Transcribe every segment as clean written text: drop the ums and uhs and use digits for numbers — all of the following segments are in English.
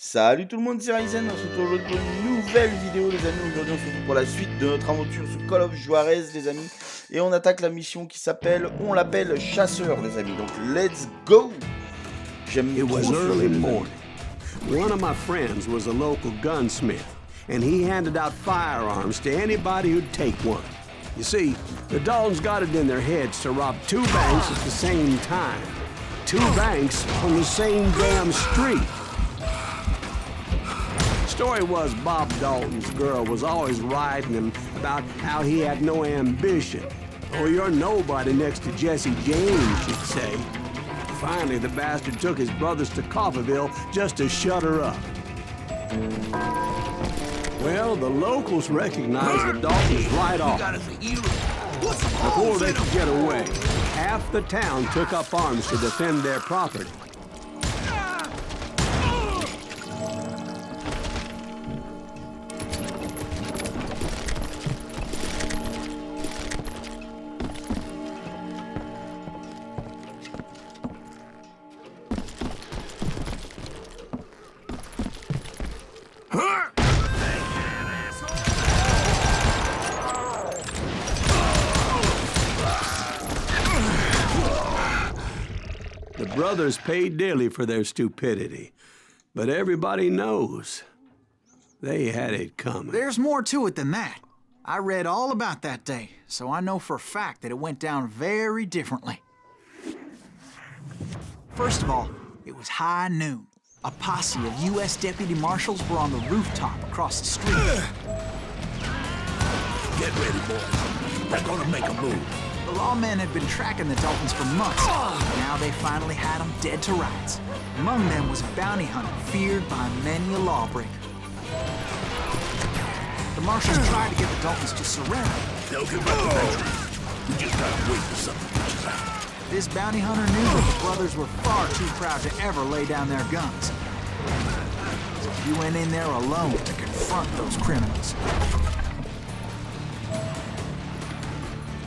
Salut tout le monde, c'est Ryzen, on se retrouve aujourd'hui pour une nouvelle vidéo les amis. Aujourd'hui on se retrouve pour la suite de notre aventure sur Call of Juarrez les amis. Et on attaque la mission qui s'appelle, on l'appelle Chasseur les amis. Donc let's go. J'aime It trop was ce jeu, early les amis. morning. One of my friends was a local gunsmith, and he handed out firearms to anybody who'd take one. You see, the Daltons got it in their heads to rob two banks at the same time. Two banks on the same damn street. Story was Bob Dalton's girl was always riding him about how he had no ambition. Oh, you're nobody next to Jesse James, she'd say. Finally, the bastard took his brothers to Coffeyville just to shut her up. Well, the locals recognized the Daltons right off. Before they could get away, half the town took up arms to defend their property. The brothers paid dearly for their stupidity, but everybody knows they had it coming. There's more to it than that. I read all about that day, so I know for a fact that it went down very differently. First of all, it was high noon. A posse of U.S. deputy marshals were on the rooftop across the street. Get ready, boys. They're gonna make a move. The lawmen had been tracking the Daltons for months. Now they finally had them dead to rights. Among them was a bounty hunter feared by many a lawbreaker. The marshals tried to get the Daltons to surrender. They'll give up eventually. We just gotta wait for something to reach us out. This bounty hunter knew that the brothers were far too proud to ever lay down their guns. So he went in there alone to confront those criminals.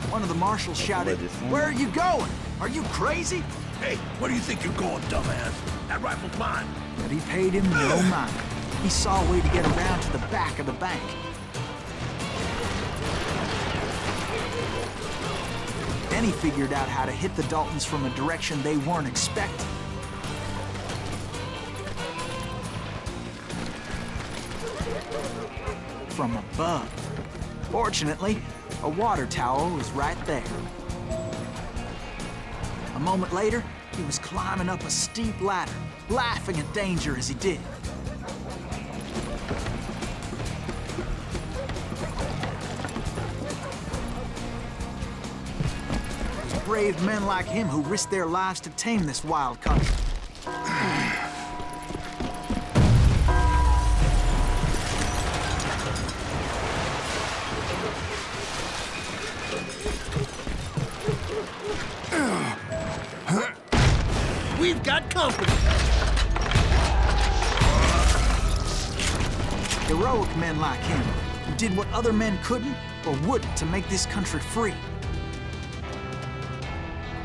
One of the marshals shouted, "Where are you going? Are you crazy?" Hey, where do you think you're going, dumbass? That rifle's mine. But he paid him no mind. He saw a way to get around to the back of the bank. Then he figured out how to hit the Daltons from a direction they weren't expecting. From above. Fortunately, a water tower was right there. A moment later, he was climbing up a steep ladder, laughing at danger as he did. It was brave men like him who risked their lives to tame this wild country. We've got company. Heroic men like him, who did what other men couldn't or wouldn't to make this country free.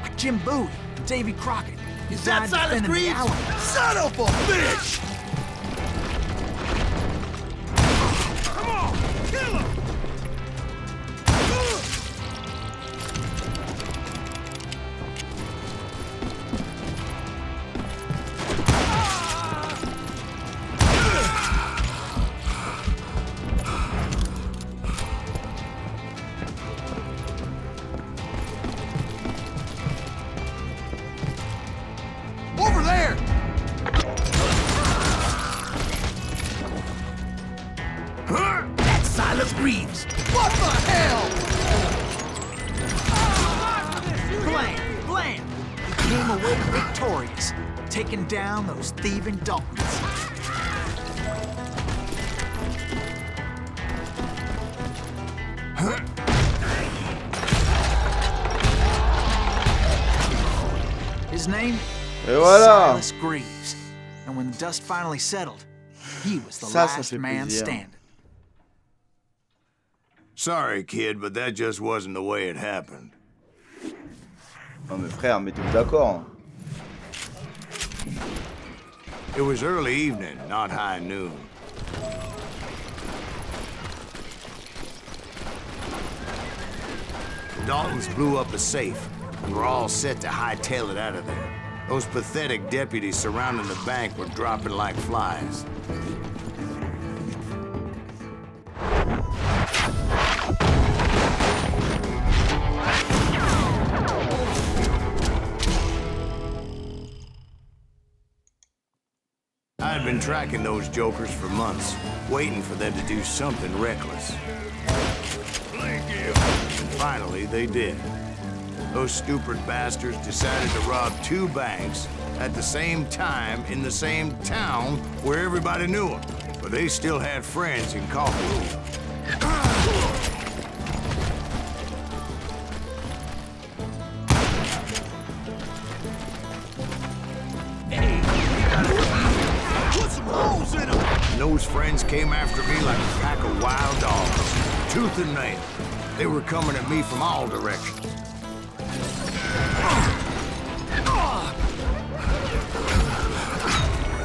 Like Jim Bowie and Davy Crockett, who Is that died Silas defending the Greaves? Alamo. Son of a bitch! Come on, kill him! Over there! That's Silas Greaves. What the hell? Blam! Blam! He came away victorious, taking down those thieving Daltons. His name? Et voilà. Silas Greaves. And when the dust finally settled, he was the Ça last fait man plaisir. standing. Sorry, kid, but that just wasn't the way it happened. Non mais frère, mettez-vous d'accord. It was early evening, not high noon. The Daltons blew up a safe, and were all set to hightail it out of there. Those pathetic deputies surrounding the bank were dropping like flies. I had been tracking those jokers for months, waiting for them to do something reckless. And finally, they did. Those stupid bastards decided to rob 2 banks at the same time in the same town where everybody knew them. But they still had friends in coffee. Those friends came after me like a pack of wild dogs, tooth and nail. They were coming at me from all directions.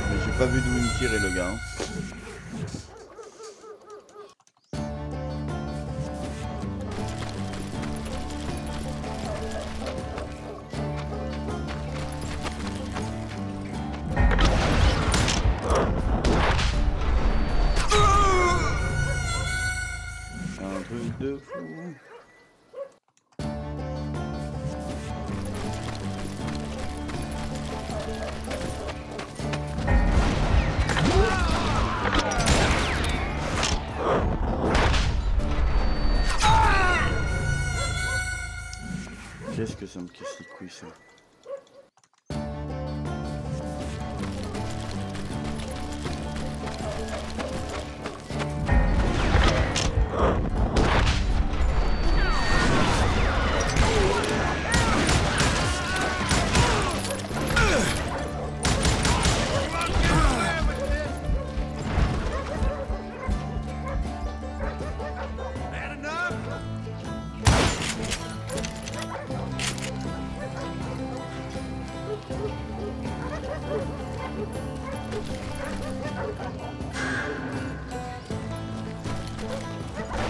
Mais j'ai pas vu d'où il me tirait le gars. Hein. Un truc de fou. Qu'est-ce que ça me casse les couilles ça?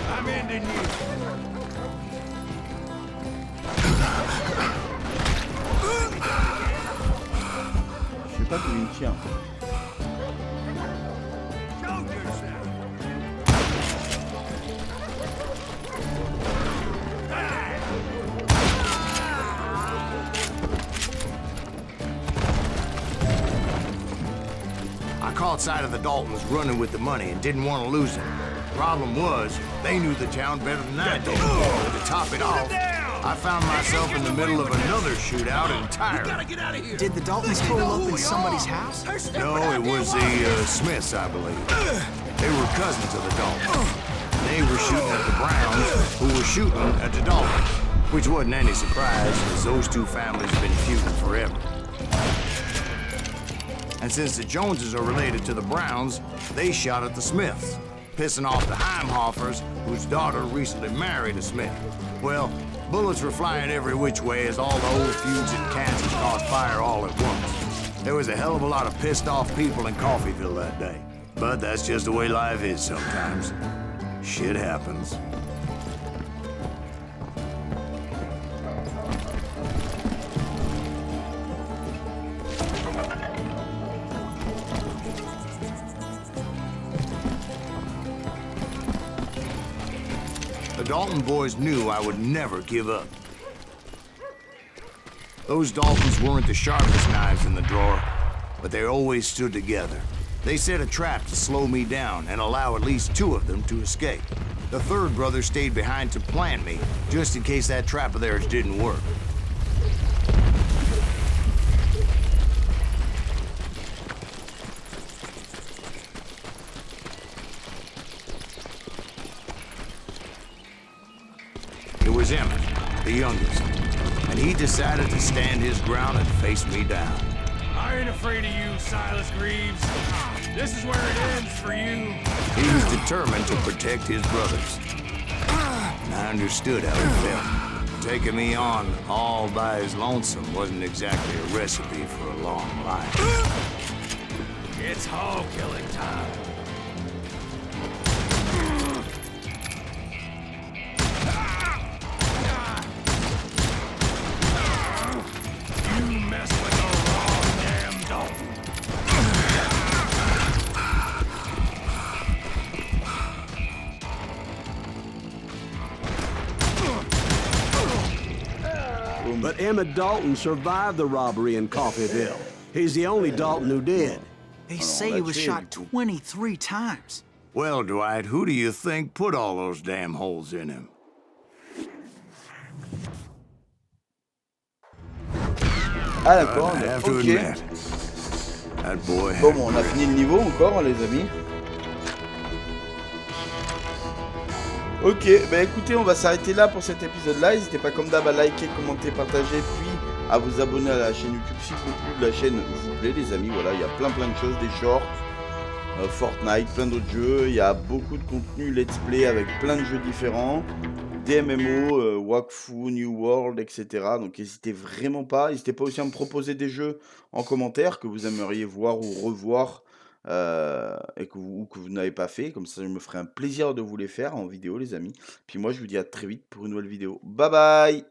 I'm ending you. Je sais pas d'où il me tient. Show yourself. I caught sight of the Daltons running with the money and didn't want to lose it. Problem was, they knew the town better than I did. To top it off, I found myself in the middle of another shootout entirely. Get out of here. Did the Daltons pull up in somebody's house? No, it was the Smiths, I believe. They were cousins of the Daltons. They were shooting at the Browns, who were shooting at the Daltons. Which wasn't any surprise, as those 2 families have been feuding forever. And since the Joneses are related to the Browns, they shot at the Smiths, pissing off the Heimhoffers, whose daughter recently married a Smith. Well, bullets were flying every which way as all the old feuds in Kansas caught fire all at once. There was a hell of a lot of pissed off people in Coffeyville that day. But that's just the way life is sometimes. Shit happens. The Dalton boys knew I would never give up. Those Daltons weren't the sharpest knives in the drawer, but they always stood together. They set a trap to slow me down and allow at least 2 of them to escape. The 3rd brother stayed behind to plant me, just in case that trap of theirs didn't work. It was Emmett, the youngest, and he decided to stand his ground and face me down. I ain't afraid of you, Silas Greaves. This is where it ends for you. He was determined to protect his brothers. And I understood how he felt. Taking me on all by his lonesome wasn't exactly a recipe for a long life. It's hog killing time. You mess with the wrong damn Dalton. But Emmett Dalton survived the robbery in Coffeeville. He's the only Dalton who did. They say he was shot 23 times. Well, Dwight, who do you think put all those damn holes in him? Ah d'accord, I have to ok. admit, that boy had Bon, on a fini le niveau encore, les amis. Ok, bah écoutez, on va s'arrêter là pour cet épisode-là. N'hésitez pas comme d'hab à liker, commenter, partager, puis à vous abonner à la chaîne YouTube s'il vous plaît, de la chaîne vous plaît, les amis. Voilà, il y a plein de choses, des shorts, Fortnite, plein d'autres jeux. Il y a beaucoup de contenu let's play avec plein de jeux différents, des MMO, Wakfu, New World, etc. Donc n'hésitez vraiment pas. N'hésitez pas aussi à me proposer des jeux en commentaire que vous aimeriez voir ou revoir. Et que vous n'avez pas fait, comme ça je me ferai un plaisir de vous les faire en vidéo, les amis. Puis moi je vous dis à très vite pour une nouvelle vidéo. Bye bye.